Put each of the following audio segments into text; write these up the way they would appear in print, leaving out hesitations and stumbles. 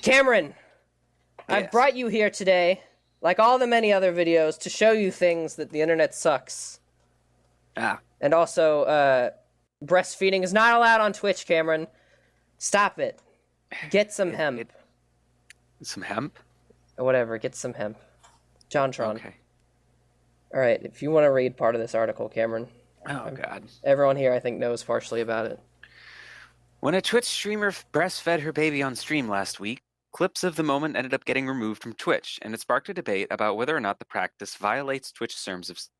Cameron, I've Yes. brought you here today, like all the many other videos, to show you things that the internet sucks. And also, breastfeeding is not allowed on Twitch, Cameron. Stop it. Get some hemp. Some hemp? Or whatever, get some hemp. JonTron. Okay. Alright, if you want to read part of this article, Cameron. Oh, God. Everyone here, I think, knows partially about it. When a Twitch streamer breastfed her baby on stream last week, clips of the moment ended up getting removed from Twitch, and it sparked a debate about whether or not the practice violates Twitch's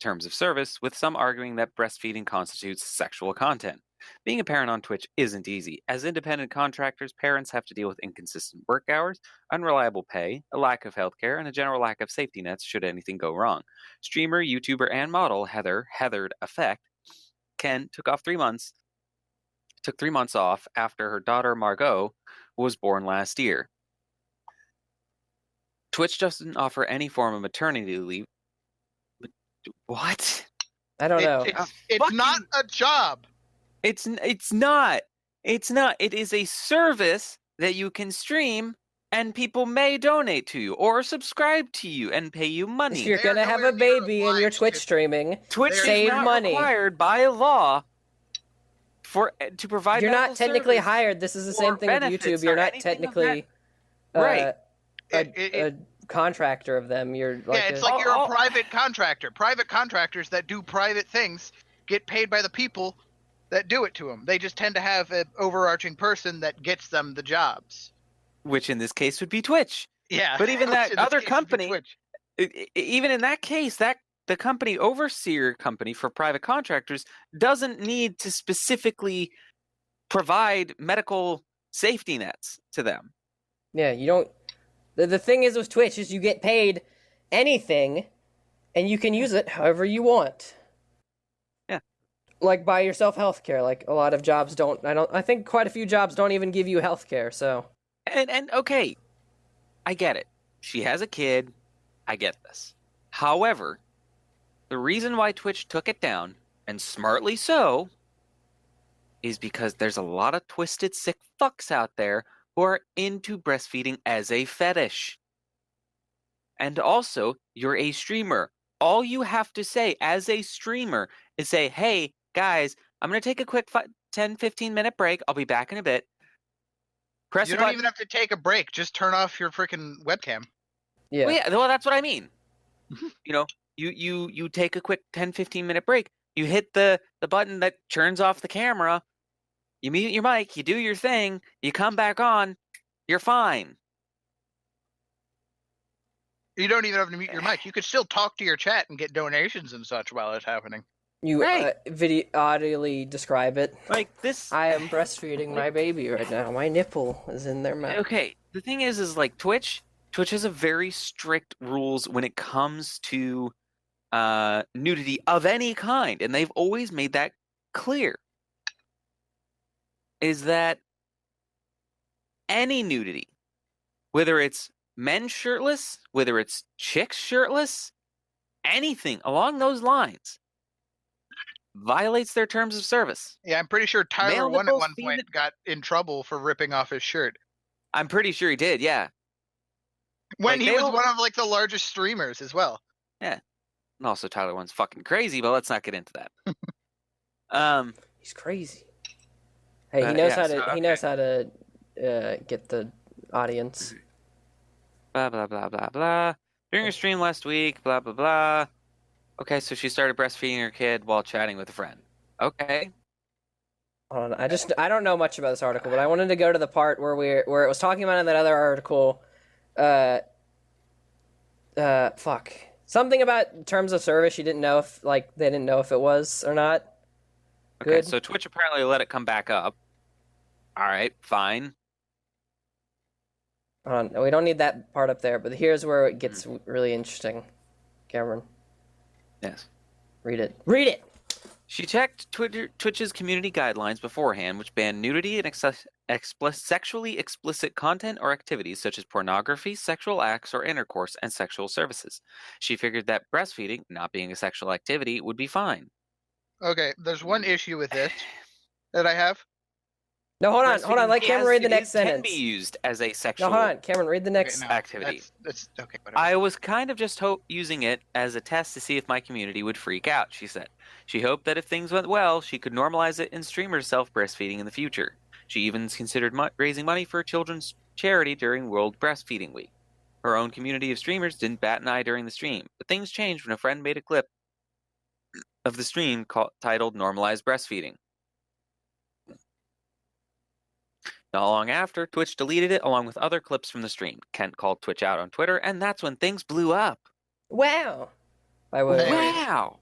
terms of service, with some arguing that breastfeeding constitutes sexual content. Being a parent on Twitch isn't easy. As independent contractors, parents have to deal with inconsistent work hours, unreliable pay, a lack of healthcare, and a general lack of safety nets should anything go wrong. Streamer, YouTuber, and model Heathered Effect Ken took 3 months off after her daughter Margot was born last year. Twitch doesn't offer any form of maternity leave. What? I don't know. It's not a job. It's not. It's not. It is a service that you can stream, and people may donate to you or subscribe to you and pay you money. If you're going to have a baby and you're Twitch streaming, Twitch save is not money. required by law to provide. You're not technically hired. This is the same thing with YouTube. You're not technically right. a contractor of them. You're like it's like you're a private contractor. Private contractors that do private things get paid by the people that do it to them. They just tend to have an overarching person that gets them the jobs. Which in this case would be Twitch. Yeah. But even that other company, even in that case, that the company overseer company for private contractors doesn't need to specifically provide medical safety nets to them. Yeah, you don't. The thing is with Twitch is you get paid anything, and you can use it however you want. Yeah. Like buy yourself healthcare. Like a lot of jobs don't. I think quite a few jobs don't even give you healthcare. So. And okay, I get it. She has a kid. I get this. However, the reason why Twitch took it down, and smartly so, is because there's a lot of twisted, sick fucks out there who are into breastfeeding as a fetish. And also, you're a streamer. All you have to say as a streamer is say, hey, guys, I'm going to take a quick 10-15 minute break. I'll be back in a bit. Press you don't even have to take a break. Just turn off your freaking webcam. Yeah. Well, that's what I mean. You know, you take a quick 10-15 minute break. You hit the button that turns off the camera. You mute your mic. You do your thing. You come back on. You're fine. You don't even have to mute your mic. You could still talk to your chat and get donations and such while it's happening. You audibly describe it. Like this. I am breastfeeding my baby right now. My nipple is in their mouth. Okay, the thing is like Twitch has a very strict rules when it comes to nudity of any kind, and they've always made that clear. Is that any nudity, whether it's men shirtless, whether it's chicks shirtless, anything along those lines, violates their terms of service. Yeah, I'm pretty sure Tyler One at one point got in trouble for ripping off his shirt. I'm pretty sure he did, yeah. When he was one of like the largest streamers as well. Yeah. And also Tyler One's fucking crazy, but let's not get into that. He's crazy. Hey, he knows how to get the audience. Blah blah blah blah blah. During her stream last week, blah blah blah. Okay, so she started breastfeeding her kid while chatting with a friend. Okay. Hold on, I don't know much about this article, but I wanted to go to the part where it was talking about in that other article. Fuck. Something about terms of service. You didn't know if they didn't know if it was or not. Okay, Good. so Twitch apparently let it come back up. All right, fine. Hold on, we don't need that part up there, but here's where it gets really interesting. Cameron. Yes. Read it. Read it! She checked Twitch's community guidelines beforehand, which ban nudity and sexually explicit content or activities such as pornography, sexual acts or intercourse, and sexual services. She figured that breastfeeding, not being a sexual activity, would be fine. Okay, there's one issue with this that I have. No, hold on. Let Cameron read the next It sentence. can be used as a sexual. No, hold on. Cameron, read the next activity. That's okay. Whatever. I was kind of just using it as a test to see if my community would freak out, she said. She hoped that if things went well, she could normalize it and stream herself breastfeeding in the future. She even considered raising money for a children's charity during World Breastfeeding Week. Her own community of streamers didn't bat an eye during the stream, but things changed when a friend made a clip of the stream titled Normalized Breastfeeding. Not long after, Twitch deleted it along with other clips from the stream. Kent called Twitch out on Twitter, and that's when things blew up. Wow. Wow.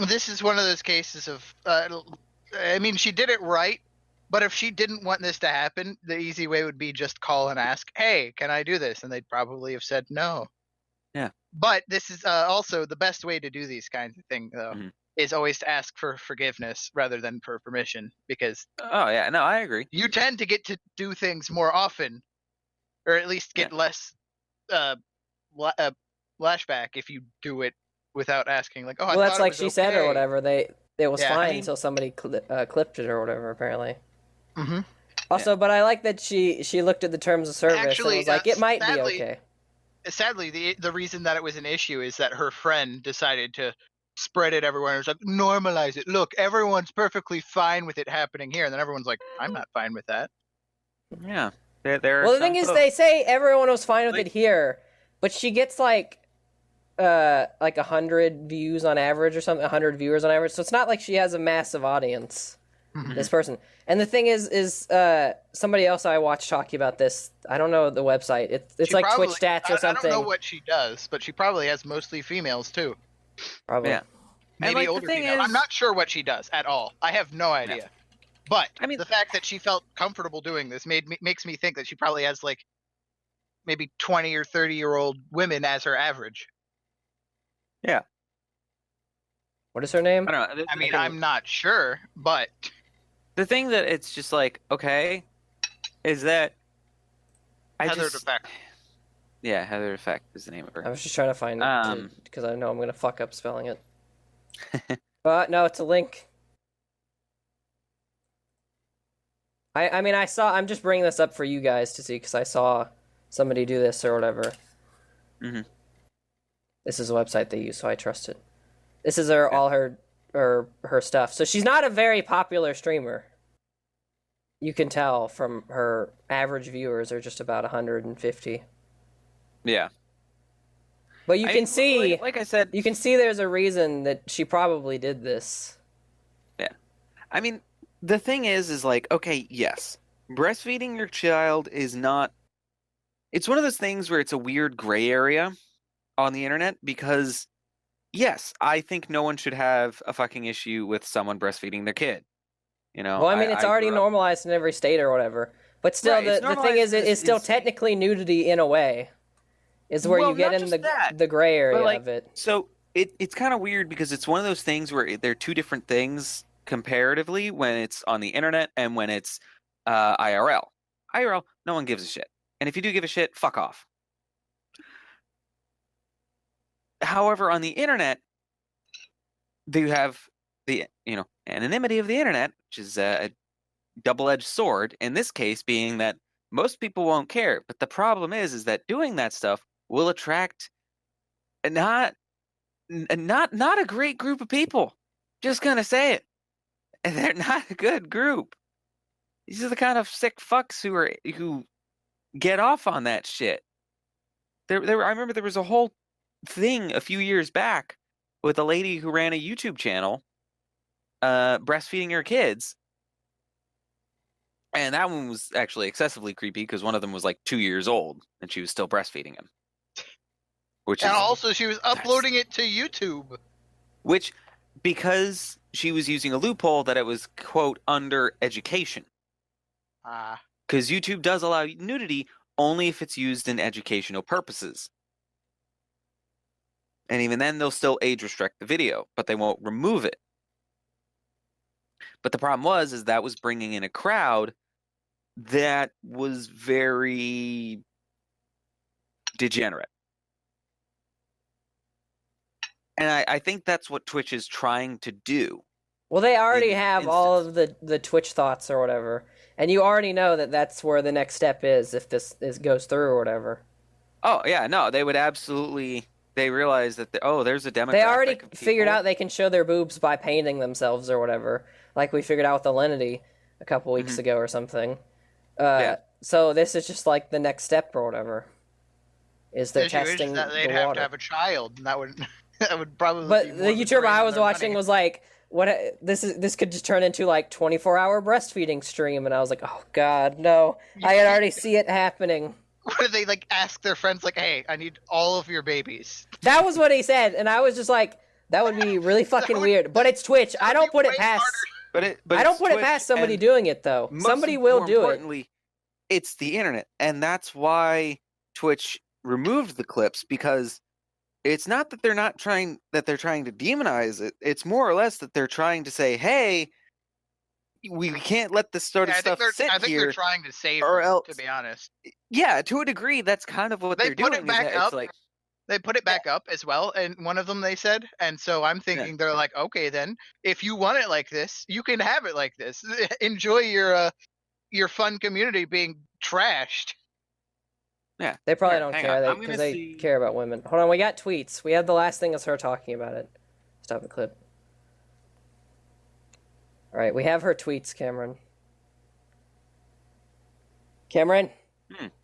This is one of those cases of, I mean, she did it right, but if she didn't want this to happen, the easy way would be just call and ask, hey, can I do this? And they'd probably have said no. Yeah. But this is also the best way to do these kinds of things, though, is always to ask for forgiveness rather than for permission, because oh yeah, no, I agree. You tend to get to do things more often, or at least get less flashback if you do it without asking. Like, oh, well, that's like she said or whatever. It was fine until somebody clipped it or whatever. Apparently. Mm-hmm. Also, but I like that she looked at the terms of service and was like, it might be okay. Sadly, the reason that it was an issue is that her friend decided to spread it everywhere. It was like, normalize it. Look, everyone's perfectly fine with it happening here. And then everyone's like, I'm not fine with that. Yeah. Well, the thing is, they say everyone was fine with it here, but she gets like 100 views on average or something, 100 viewers on average. So it's not like she has a massive audience, this person. And the thing is somebody else I watched talking about this. I don't know the website. It's like Twitch stats or something. I don't know what she does, but she probably has mostly females too. Probably. Yeah. Maybe older female. I'm not sure what she does at all. I have no idea. Yeah. But I mean, the fact that she felt comfortable doing this makes me think that she probably has like maybe 20 or 30-year-old women as her average. Yeah. What is her name? I mean, I'm not sure, but the thing that it's just like, okay, is that Heather Defect. Yeah, Heather Defect is the name of her. I was just trying to find it because I know I'm gonna fuck up spelling it. But no, it's a link. I mean, I'm just bringing this up for you guys to see because I saw somebody do this or whatever. Mm-hmm. This is a website they use, so I trust it. This is all her stuff. So she's not a very popular streamer. You can tell from her average viewers are just about 150. Yeah. But you can see, like I said, you can see there's a reason that she probably did this. Yeah. I mean, the thing is like, okay, yes, breastfeeding your child is not, it's one of those things where it's a weird gray area on the internet because, yes, I think no one should have a fucking issue with someone breastfeeding their kid. You know, well, I mean, it's already normalized in every state or whatever. But still, right, the thing is, it's still technically nudity in a way. Is where you get in the gray area of it. So it's kind of weird because it's one of those things where they're two different things comparatively when it's on the internet and when it's IRL. IRL, no one gives a shit. And if you do give a shit, fuck off. However, on the internet, you have the anonymity of the internet, which is a double-edged sword. In this case, being that most people won't care, but the problem is that doing that stuff will attract not a great group of people. Just gonna say it, and they're not a good group. These are the kind of sick fucks who get off on that shit. I remember there was a whole thing a few years back with a lady who ran a YouTube channel breastfeeding her kids. And that one was actually excessively creepy because one of them was like 2 years old and she was still breastfeeding him. Also she was uploading it to YouTube. Which, because she was using a loophole that it was, quote, under education. Because YouTube does allow nudity only if it's used in educational purposes. And even then, they'll still age restrict the video, but they won't remove it. But the problem is that was bringing in a crowd that was very degenerate. And I think that's what Twitch is trying to do. Well, they already have all of the Twitch thoughts or whatever. And you already know that that's where the next step is if this goes through or whatever. Oh, yeah, no, they would absolutely... They realize that, there's a demographic They already of figured people. out they can show their boobs by painting themselves or whatever. Like we figured out with Alinity a couple weeks ago or something. So this is just like the next step or whatever. Is they're testing that they'd the have water. to have a child, and that would probably. But be the more YouTuber I was watching money. was like, "What? This could just turn into like 24-hour breastfeeding stream," and I was like, "Oh God, no! I can already see it happening." What do they like? Ask their friends like, "Hey, I need all of your babies." That was what he said, and I was just like, "That would be really fucking weird." But it's Twitch. I don't put it past. But I don't put it past somebody doing it though. Somebody will do it. It's the internet, and that's why Twitch removed the clips, because it's not that they're trying to demonize it. It's more or less that they're trying to say, "Hey, we can't let this sort of stuff sit here." I think they're trying to save her, else, to be honest. Yeah, to a degree, that's kind of what they're doing. It back up. They put it back up as well, and one of them they said, and so I'm thinking they're like, okay, then if you want it like this, you can have it like this. Enjoy your fun community being trashed. Yeah, they probably don't care because they care about women. Hold on, we got tweets. We have the last thing is her talking about it. Stop the clip. All right, we have her tweets, Cameron. Cameron?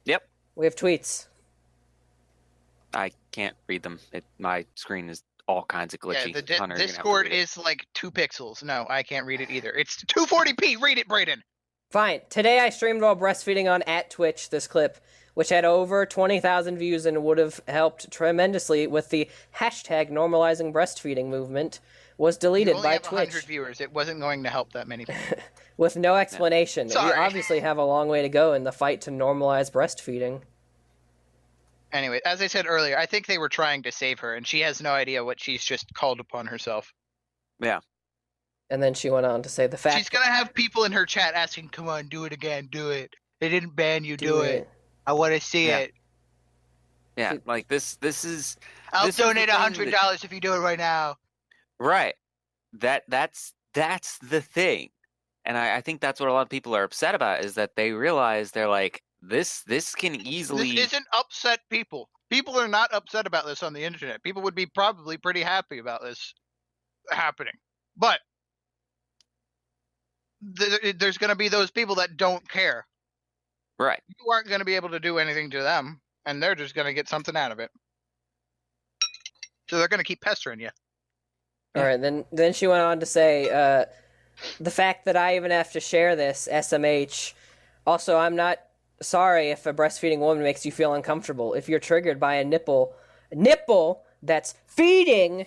Yep. We have tweets. I can't read them. My screen is all kinds of glitchy. Yeah, the Discord is like 2 pixels. No, I can't read it either. It's 240p. Read it, Brayden. Fine. Today I streamed while breastfeeding on @Twitch this clip, which had over 20,000 views and would have helped tremendously with the hashtag normalizing breastfeeding movement, was deleted by Twitch. 100 viewers. It wasn't going to help that many people. With no explanation. Sorry. We obviously have a long way to go in the fight to normalize breastfeeding. Anyway, as I said earlier, I think they were trying to save her, and she has no idea what she's just called upon herself. Yeah. And then she went on to say the fact... She's going to have people in her chat asking, come on, do it again, do it. They didn't ban you, do it. I want to see it. Yeah, like this is... I'll donate $100 if you do it right now. Right. That's the thing. And I think that's what a lot of people are upset about, is that they realize they're like, this can easily... This isn't upset people. People are not upset about this on the internet. People would be probably pretty happy about this happening. But there's going to be those people that don't care. Right. You aren't going to be able to do anything to them, and they're just going to get something out of it. So they're going to keep pestering you. All right, then she went on to say, the fact that I even have to share this, SMH. Also, I'm not sorry if a breastfeeding woman makes you feel uncomfortable. If you're triggered by a nipple that's feeding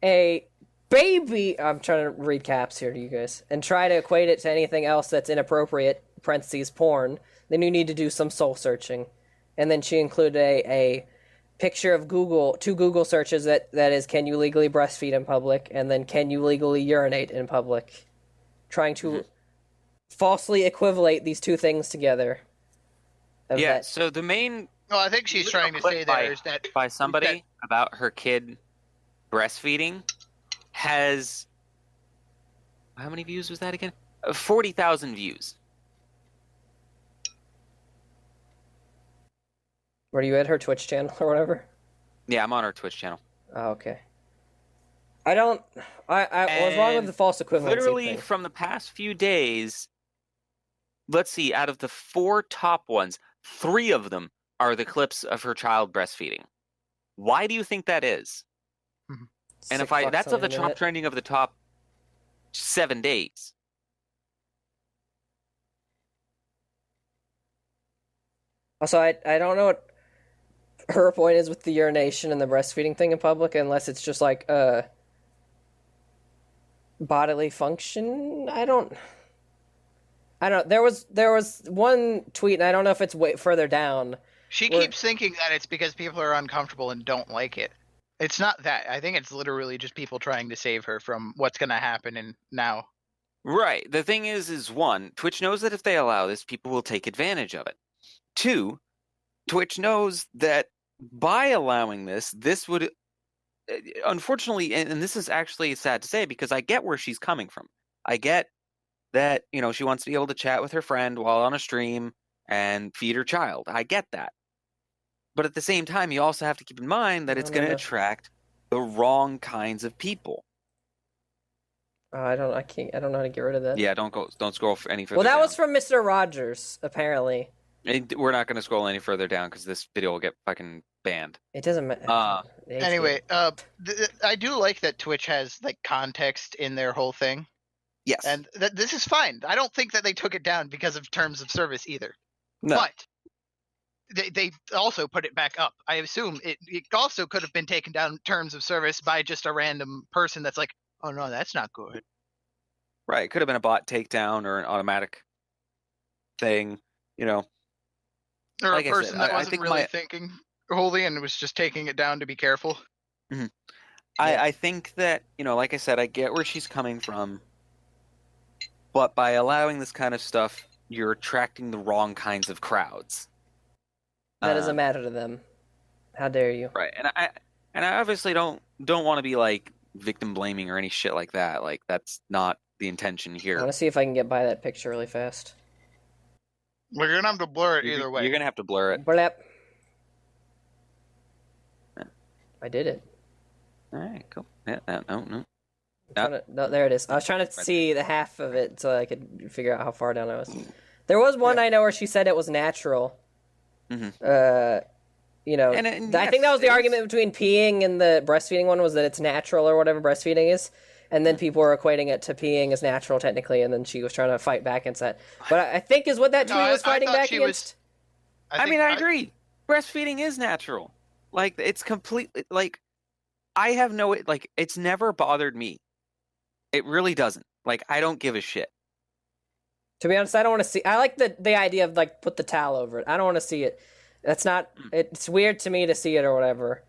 a baby, I'm trying to read caps here to you guys, and try to equate it to anything else that's inappropriate, parentheses, porn, then you need to do some soul searching. And then she included a picture of two Google searches that is, can you legally breastfeed in public, and then can you legally urinate in public, trying to falsely equivalate these two things together. So the main... Well, I think she's trying to say there is that... By somebody about her kid breastfeeding has... How many views was that again? 40,000 views. Were you at her Twitch channel or whatever? Yeah, I'm on her Twitch channel. Oh, okay. I was wrong with the false equivalency literally thing. From the past few days, let's see, out of the 4 top ones, 3 of them are the clips of her child breastfeeding. Why do you think that is? And that's of the top trending of the top 7 days. Also, I don't know what her point is with the urination and the breastfeeding thing in public, unless it's just like bodily function. I don't. There was one tweet, and I don't know if it's way further down. She keeps thinking that it's because people are uncomfortable and don't like it. It's not that. I think it's literally just people trying to save her from what's going to happen now. Right. The thing is 1, Twitch knows that if they allow this, people will take advantage of it. 2, Twitch knows that by allowing this would, unfortunately, and this is actually sad to say because I get where she's coming from. I get that, she wants to be able to chat with her friend while on a stream and feed her child. I get that. But at the same time, you also have to keep in mind that it's going to attract the wrong kinds of people. Oh, I don't know how to get rid of that. Yeah, don't scroll any further. Well, that down. was from Mr. Rogers, apparently. We're not going to scroll any further down because this video will get fucking banned. It doesn't matter. Anyway, I do like that Twitch has like context in their whole thing. Yes. And this is fine. I don't think that they took it down because of terms of service either. No. But they also put it back up. I assume it also could have been taken down terms of service by just a random person that's like, oh no, that's not good. Right. It could have been a bot takedown or an automatic thing, Or like a person that wasn't really thinking wholly and was just taking it down to be careful. Mm-hmm. Yeah. I think that, like I said, I get where she's coming from. But by allowing this kind of stuff, you're attracting the wrong kinds of crowds. That doesn't matter to them. How dare you? Right. And I obviously don't want to be like victim blaming or any shit like that. Like that's not the intention here. I want to see if I can get by that picture really fast. We're gonna have to blur it either way. You're gonna have to blur it. Blap. I did it. All right, cool. Yeah, no. No, there it is. I was trying to see the half of it so I could figure out how far down I was. There was one I know where she said it was natural. Mm-hmm. I think that was the argument between peeing and the breastfeeding one was that it's natural or whatever breastfeeding is. And then people were equating it to peeing as natural technically, and then she was trying to fight back against that. But I think is what that tweet was fighting back against. I agree. Breastfeeding is natural. Like, it's completely, like, I have no, like, it's never bothered me. It really doesn't. Like, I don't give a shit. To be honest, I don't want to see, I like the idea of, like, put the towel over it. I don't want to see it. That's not, it's weird to me to see it or whatever.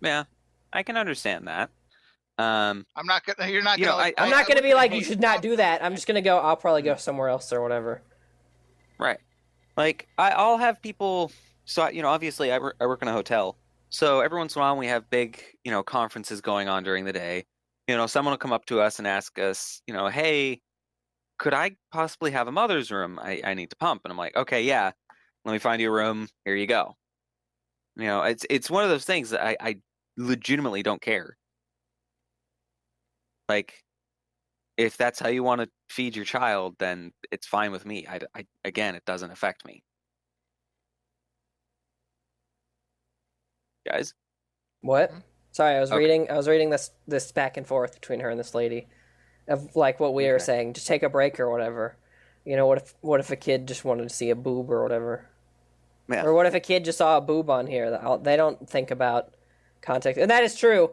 Yeah, I can understand that. I'm not gonna, you're not gonna, I'm not gonna be like, you should not do that. I'm just gonna go, I'll probably go somewhere else or whatever. Right. Like, I'll have people, so, obviously I work in a hotel. So every once in a while we have big, conferences going on during the day. Someone will come up to us and ask us, hey, could I possibly have a mother's room? I need to pump. And I'm like, okay, yeah, let me find you a room. Here you go. It's one of those things that I legitimately don't care. Like, if that's how you want to feed your child, then it's fine with me. Again, it doesn't affect me. Guys? What? Sorry, I was reading this back and forth between her and this lady of like what we were saying. Just take a break or whatever. What if a kid just wanted to see a boob or whatever? Yeah. Or what if a kid just saw a boob on here? They don't think about context. And that is true.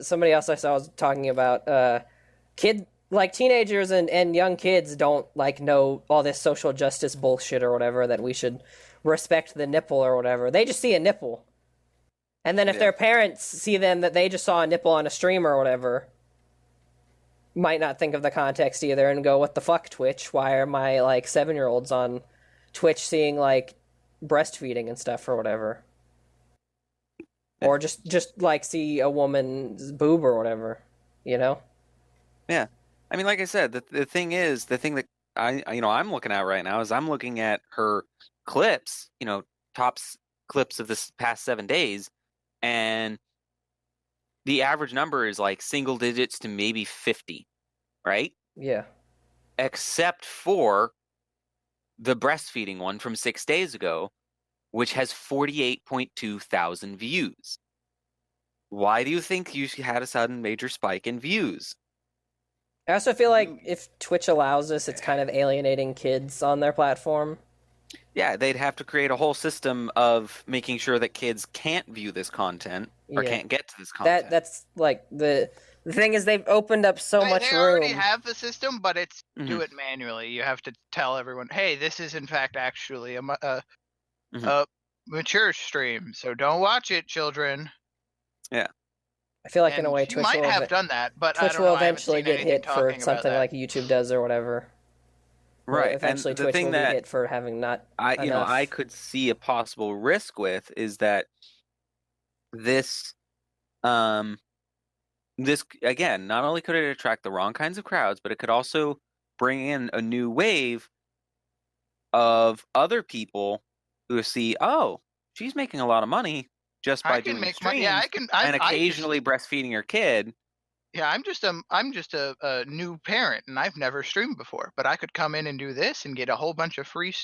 Somebody else I saw was talking about teenagers and young kids don't like know all this social justice bullshit or whatever, that we should respect the nipple or whatever. They just see a nipple. And then if their parents see them that they just saw a nipple on a stream or whatever, might not think of the context either and go, what the fuck, Twitch? Why are my 7-year-olds on Twitch seeing breastfeeding and stuff or whatever? Or just see a woman's boob or whatever, Yeah. I mean, like I said, the thing that I'm looking at right now is I'm looking at her clips, tops clips of this past 7 days, and the average number is single digits to maybe 50, right? Yeah. Except for the breastfeeding one from 6 days ago, which has 48.2 thousand views. Why do you think you had a sudden major spike in views? I also feel like if Twitch allows this, it's kind of alienating kids on their platform. Yeah, they'd have to create a whole system of making sure that kids can't view this content or can't get to this content. That's the thing is they've opened up so much room. They already have the system, but it's do it manually. You have to tell everyone, hey, this is in fact actually a mature stream, so don't watch it, children. Yeah. I feel like in a way Twitch might have done that, but Twitch will eventually get hit for something like YouTube does or whatever. Right. Eventually Twitch will get hit for having not enough. I could see a possible risk with is that this again, not only could it attract the wrong kinds of crowds, but it could also bring in a new wave of other people who see, oh, she's making a lot of money just by doing streams and occasionally breastfeeding her kid. Yeah, I'm just a new parent, and I've never streamed before. But I could come in and do this and get a whole bunch of free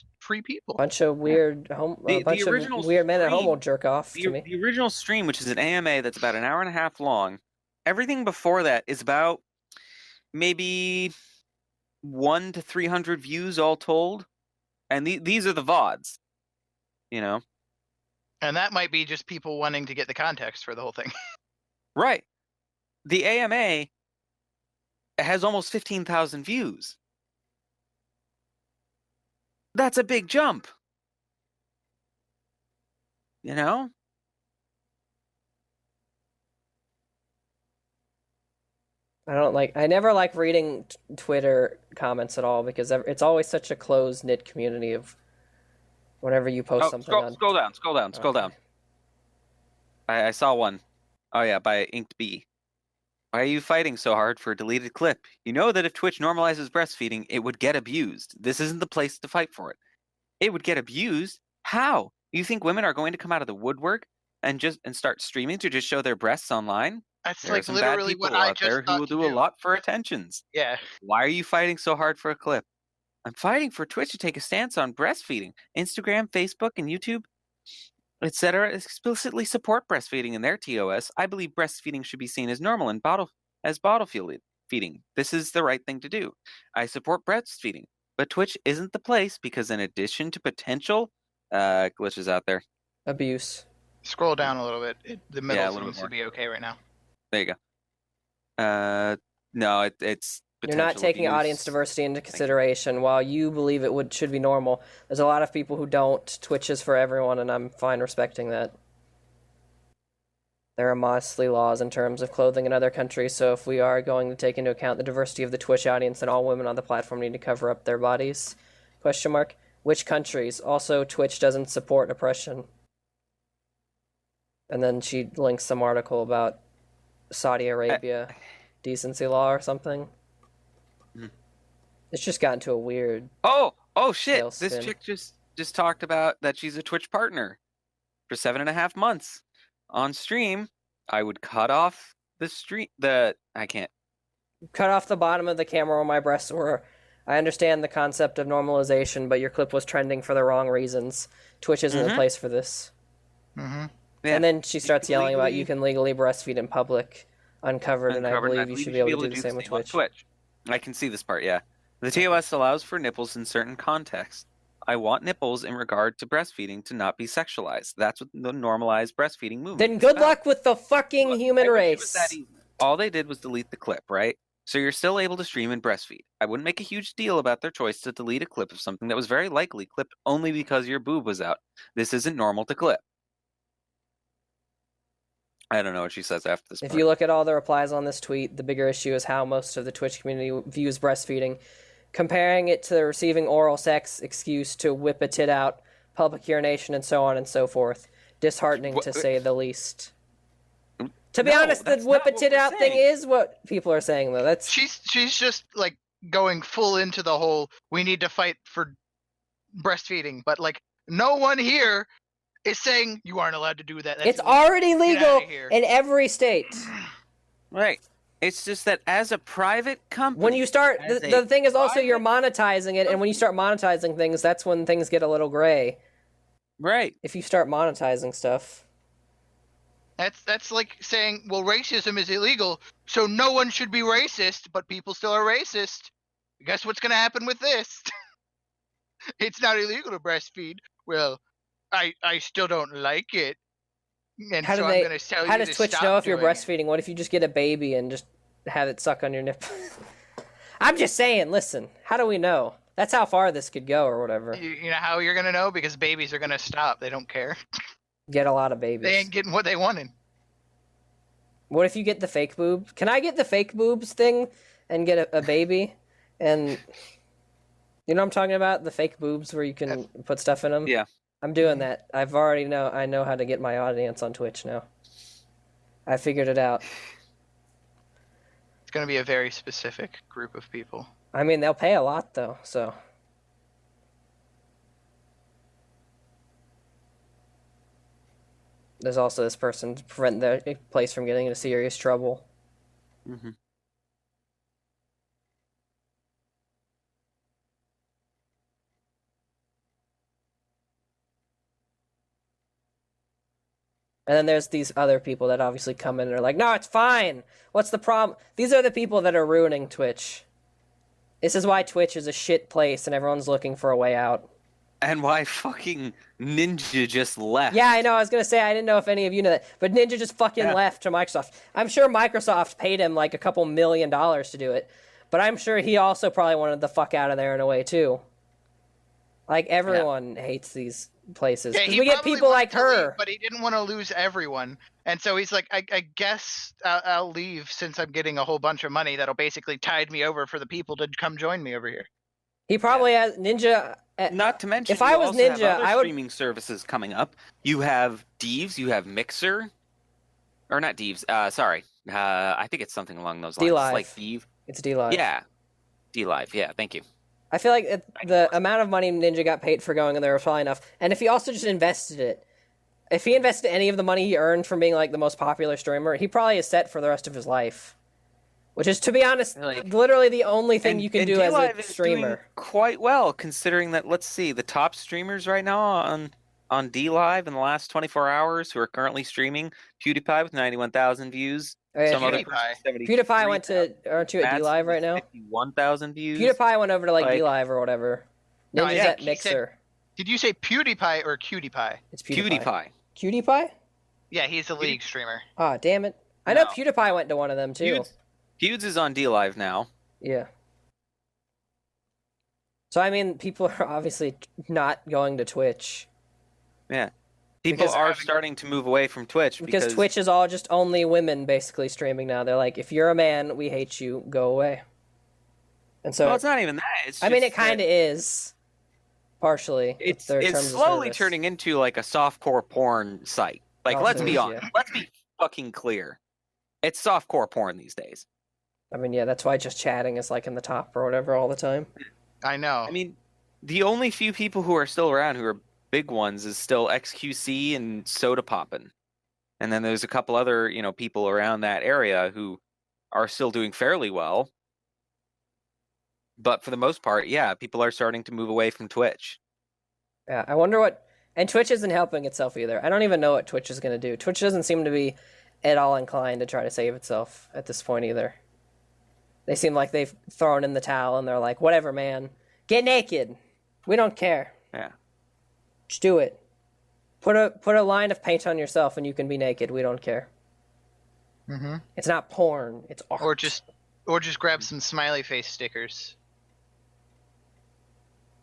people. Bunch of weird weird men at home will jerk off to me. The original stream, which is an AMA that's about an hour and a half long, everything before that is about maybe 100 to 300 views all told, and these are the VODs, you know. And that might be just people wanting to get the context for the whole thing. Right. The AMA has almost 15,000 views. That's a big jump. You know? I never like reading Twitter comments at all because it's always such a close-knit community of whenever you post something on... Scroll down. I saw one. Oh yeah, by Inked Bee. Why are you fighting so hard for a deleted clip? You know that if Twitch normalizes breastfeeding, it would get abused. This isn't the place to fight for it. It would get abused? How? You think women are going to come out of the woodwork and start streaming to just show their breasts online? That's like literally what I just thought who will do a lot for attentions. Yeah. Why are you fighting so hard for a clip? I'm fighting for Twitch to take a stance on breastfeeding. Instagram, Facebook, and YouTube, etc., explicitly support breastfeeding in their TOS. I believe breastfeeding should be seen as normal and bottle feeding. This is the right thing to do. I support breastfeeding, but Twitch isn't the place because in addition to potential glitches out there. Abuse. Scroll down a little bit. The middle seems to be okay right now. There you go. No, it's you're not taking abuse. Audience diversity into consideration. While you believe it should be normal, there's a lot of people who don't. Twitch is for everyone, and I'm fine respecting that. There are mostly laws in terms of clothing in other countries, so if we are going to take into account the diversity of the Twitch audience, then all women on the platform need to cover up their bodies? ? Which countries? Also, Twitch doesn't support oppression. And then she links some article about Saudi Arabia decency law or something. It's just gotten to a weird... Oh shit! Tailspin. This chick just talked about that she's a Twitch partner for 7.5 months. On stream, I would cut off the stream... I can't. Cut off the bottom of the camera where my breasts were. I understand the concept of normalization, but your clip was trending for the wrong reasons. Twitch isn't the place for this. Mm-hmm. Yeah. And then she starts yelling about you can legally breastfeed in public, uncovered, and I believe you should be able to do the same with Twitch. I can see this part, yeah. The TOS allows for nipples in certain contexts. I want nipples in regard to breastfeeding to not be sexualized. That's what the normalized breastfeeding movement Then good luck with the fucking human race. All they did was delete the clip, right? So you're still able to stream and breastfeed. I wouldn't make a huge deal about their choice to delete a clip of something that was very likely clipped only because your boob was out. This isn't normal to clip. I don't know what she says after this part. If you look at all the replies on this tweet, the bigger issue is how most of the Twitch community views breastfeeding. Comparing it to the receiving oral sex excuse to whip a tit out, public urination, and so on and so forth. Disheartening, to say the least. To be honest, the whip a tit out thing is what people are saying, though. She's just, like, going full into the whole, we need to fight for breastfeeding, but, like, no one here is saying you aren't allowed to do that. It's already legal in every state. Right. It's just that as a private company... When you start... The thing is also you're monetizing it, and when you start monetizing things, that's when things get a little gray. Right. If you start monetizing stuff. That's like saying, well, racism is illegal, so no one should be racist, but people still are racist. Guess what's going to happen with this? It's not illegal to breastfeed. Well, I still don't like it. And I'm going to tell you to stop. How does Twitch know if you're breastfeeding? What if you just get a baby and just have it suck on your nipple? I'm just saying, listen, how do we know? That's how far this could go or whatever. You know how you're going to know? Because babies are going to stop. They don't care. Get a lot of babies. They ain't getting what they wanted. What if you get the fake boob? Can I get the fake boobs thing and get a baby? And you know what I'm talking about? The fake boobs where you can put stuff in them? Yeah. I'm doing that. I know how to get my audience on Twitch now. I figured it out. It's going to be a very specific group of people. I mean, they'll pay a lot, though, so... There's also this person to prevent their place from getting into serious trouble. Mm-hmm. And then there's these other people that obviously come in and are like, no, it's fine. What's the problem? These are the people that are ruining Twitch. This is why Twitch is a shit place and everyone's looking for a way out. And why fucking Ninja just left. Yeah, I know. I was going to say, I didn't know if any of you knew that. But Ninja just fucking left to Microsoft. I'm sure Microsoft paid him like a couple $1 million to do it. But I'm sure he also probably wanted the fuck out of there in a way, too. Like, everyone hates these places. Yeah, we get people like her. Leave, but he didn't want to lose everyone. And so he's like, I guess I'll leave since I'm getting a whole bunch of money that'll basically tide me over for the people to come join me over here. He probably has Ninja... Not to mention, if I was Ninja, have other I would... streaming services coming up. You have Deeves, you have Mixer, or not Deeves. Sorry, I think it's something along those lines. D-Live. Like Deeve. It's D-Live. Yeah, D-Live. Yeah, thank you. I feel like the amount of money Ninja got paid for going in there was probably enough. And if he also just invested it, if he invested any of the money he earned from being like the most popular streamer, he probably is set for the rest of his life. Which is, to be honest, literally the only thing you can do as a streamer. Doing quite well, considering that, let's see, the top streamers right now on D-Live in the last 24 hours who are currently streaming, PewDiePie with 91,000 views. Oh, yeah, some other PewDiePie went to, aren't you at D-Live right now? 51,000 views. PewDiePie went over to like D-Live or whatever. Ninja's at Mixer. Did you say PewDiePie or CutiePie? It's PewDiePie. PewDiePie. CutiePie? Yeah, he's a League streamer. Ah, oh, damn it. I know PewDiePie went to one of them too. Pewds is on D-Live now. Yeah. So, I mean, people are obviously not going to Twitch. Yeah. People are starting to move away from Twitch. Because Twitch is all just only women basically streaming now. They're like, if you're a man, we hate you, go away. And so... Well, it's not even that. It's I mean, it kind of is. Partially. It's slowly turning into like a softcore porn site. Like, let's be honest. Yeah. Let's be fucking clear. It's softcore porn these days. I mean, yeah, that's why just chatting is like in the top or whatever all the time. I know. I mean, the only few people who are still around who are big ones is still XQC and Soda Poppin'. And then there's a couple other, people around that area who are still doing fairly well. But for the most part, yeah, people are starting to move away from Twitch. Yeah, I wonder what... And Twitch isn't helping itself either. I don't even know what Twitch is going to do. Twitch doesn't seem to be at all inclined to try to save itself at this point either. They seem like they've thrown in the towel and they're like, whatever, man. Get naked. We don't care. Yeah. Just do it. Put a line of paint on yourself and you can be naked. We don't care. Mm-hmm. It's not porn. It's art. Or just grab some smiley face stickers.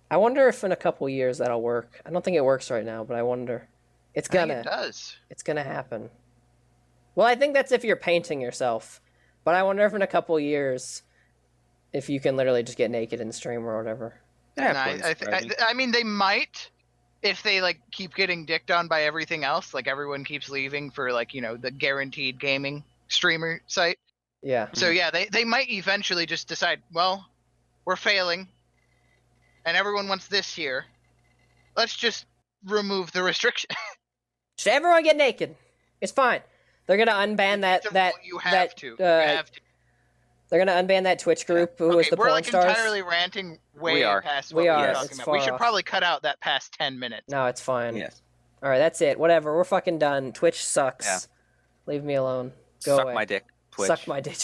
I wonder if in a couple years that'll work. I don't think it works right now, but I wonder. It's gonna. I think it does. It's gonna happen. Well, I think that's if you're painting yourself. But I wonder if in a couple years, if you can literally just get naked and stream or whatever. Yeah, I mean, they might if they like keep getting dicked on by everything else. Like everyone keeps leaving for like the guaranteed gaming streamer site. Yeah. So yeah, they might eventually just decide, well, we're failing, and everyone wants this here. Let's just remove the restriction. Just everyone get naked. It's fine. They're gonna unban that. You have to. They're gonna unban that Twitch group who was the porn stars. We're like entirely ranting way past what we're talking about. We should probably cut out that past 10 minutes. No, it's fine. Yes. All right, that's it. Whatever. We're fucking done. Twitch sucks. Yeah. Leave me alone. Go Suck away. my dick, Twitch. Suck my dick.